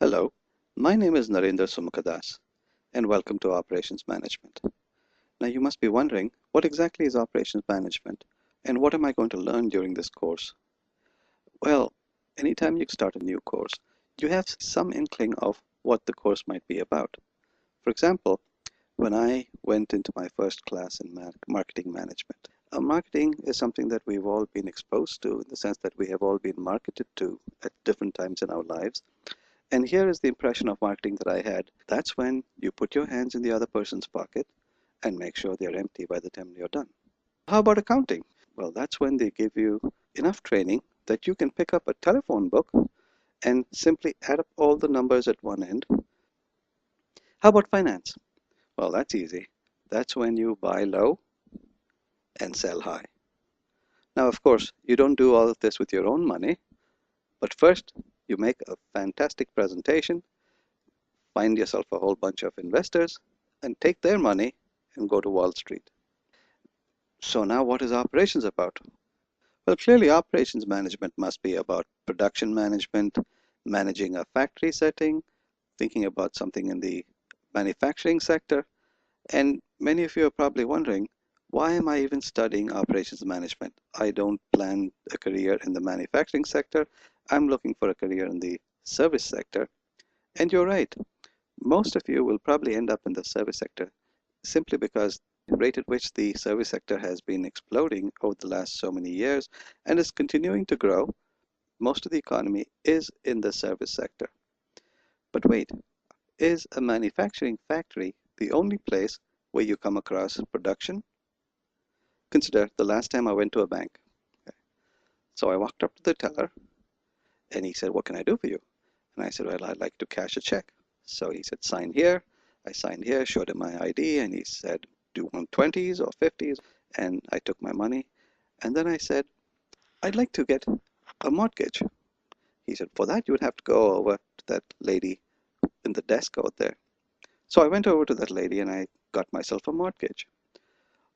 Hello, my name is Narendra Sumukhadas and welcome to Operations Management. Now you must be wondering, what exactly is Operations Management and what am I going to learn during this course? Well, anytime you start a new course, you have some inkling of what the course might be about. For example, when I went into my first class in marketing management, marketing is something that we've all been exposed to in the sense that we have all been marketed to at different times in our lives. And here is the impression of marketing that I had. That's when you put your hands in the other person's pocket and make sure they're empty by the time you're done. How about accounting? Well, that's when they give you enough training that you can pick up a telephone book and simply add up all the numbers at one end. How about finance? Well, that's easy. That's when you buy low and sell high. Now, of course, you don't do all of this with your own money, but first you make a fantastic presentation, find yourself a whole bunch of investors, and take their money and go to Wall Street. So now what is operations about? Well, clearly operations management must be about production management, managing a factory setting, thinking about something in the manufacturing sector. And many of you are probably wondering, why am I even studying operations management? I don't plan a career in the manufacturing sector. I'm looking for a career in the service sector. And you're right. Most of you will probably end up in the service sector simply because the rate at which the service sector has been exploding over the last so many years and is continuing to grow, most of the economy is in the service sector. But wait, is a manufacturing factory the only place where you come across production? Consider the last time I went to a bank. So I walked up to the teller and he said, "What can I do for you?" And I said, "Well, I'd like to cash a check." So he said, "Sign here." I signed here, showed him my ID, and he said, "Do you want 20s or 50s?" And I took my money. And then I said, "I'd like to get a mortgage." He said, "For that, you would have to go over to that lady in the desk out there." So I went over to that lady and I got myself a mortgage.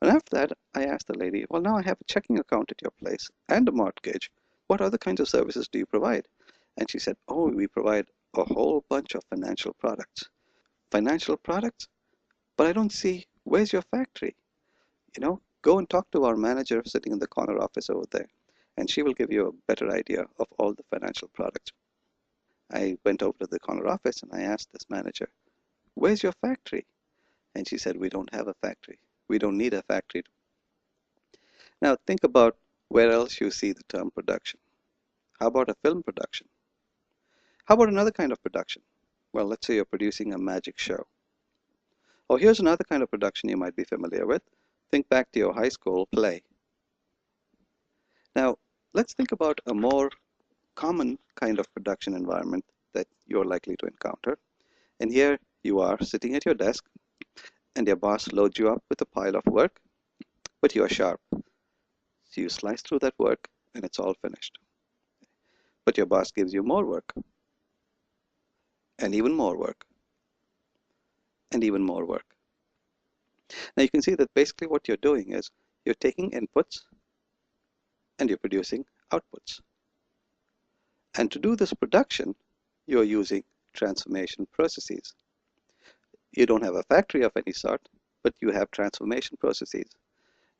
And after that, I asked the lady, "Well, now I have a checking account at your place and a mortgage. What other kinds of services do you provide?" And she said, "Oh, we provide a whole bunch of financial products." Financial products? But I don't see, where's your factory? Go and talk to our manager sitting in the corner office over there, and she will give you a better idea of all the financial products. I went over to the corner office and I asked this manager, "Where's your factory?" And she said, "We don't have a factory. We don't need a factory." Now think about where else you see the term production. How about a film production? How about another kind of production? Well, let's say you're producing a magic show. Or here's another kind of production you might be familiar with. Think back to your high school play. Now, let's think about a more common kind of production environment that you're likely to encounter. And here you are sitting at your desk and your boss loads you up with a pile of work, but you're sharp. So you slice through that work and it's all finished. But your boss gives you more work and even more work and even more work. Now you can see that basically what you're doing is you're taking inputs and you're producing outputs. And to do this production, you're using transformation processes. You don't have a factory of any sort, but you have transformation processes.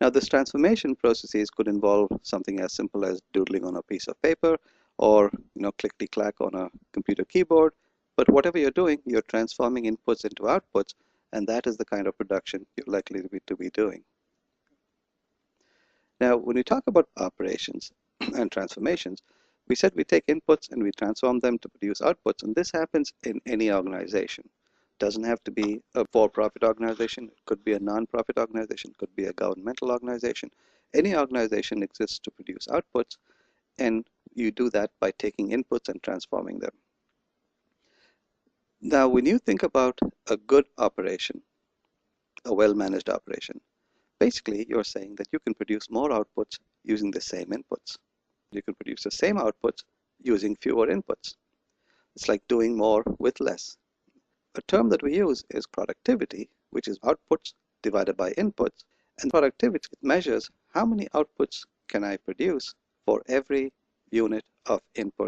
Now, this transformation processes could involve something as simple as doodling on a piece of paper or clickety-clack on a computer keyboard. But whatever you're doing, you're transforming inputs into outputs, and that is the kind of production you're likely to be doing. Now, when we talk about operations and transformations, we said we take inputs and we transform them to produce outputs, and this happens in any organization. It doesn't have to be a for-profit organization. It could be a non-profit organization. It could be a governmental organization. Any organization exists to produce outputs, and you do that by taking inputs and transforming them. Now, when you think about a good operation, a well-managed operation, basically you're saying that you can produce more outputs using the same inputs. You can produce the same outputs using fewer inputs. It's like doing more with less. A term that we use is productivity, which is outputs divided by inputs. And productivity measures how many outputs can I produce for every unit of input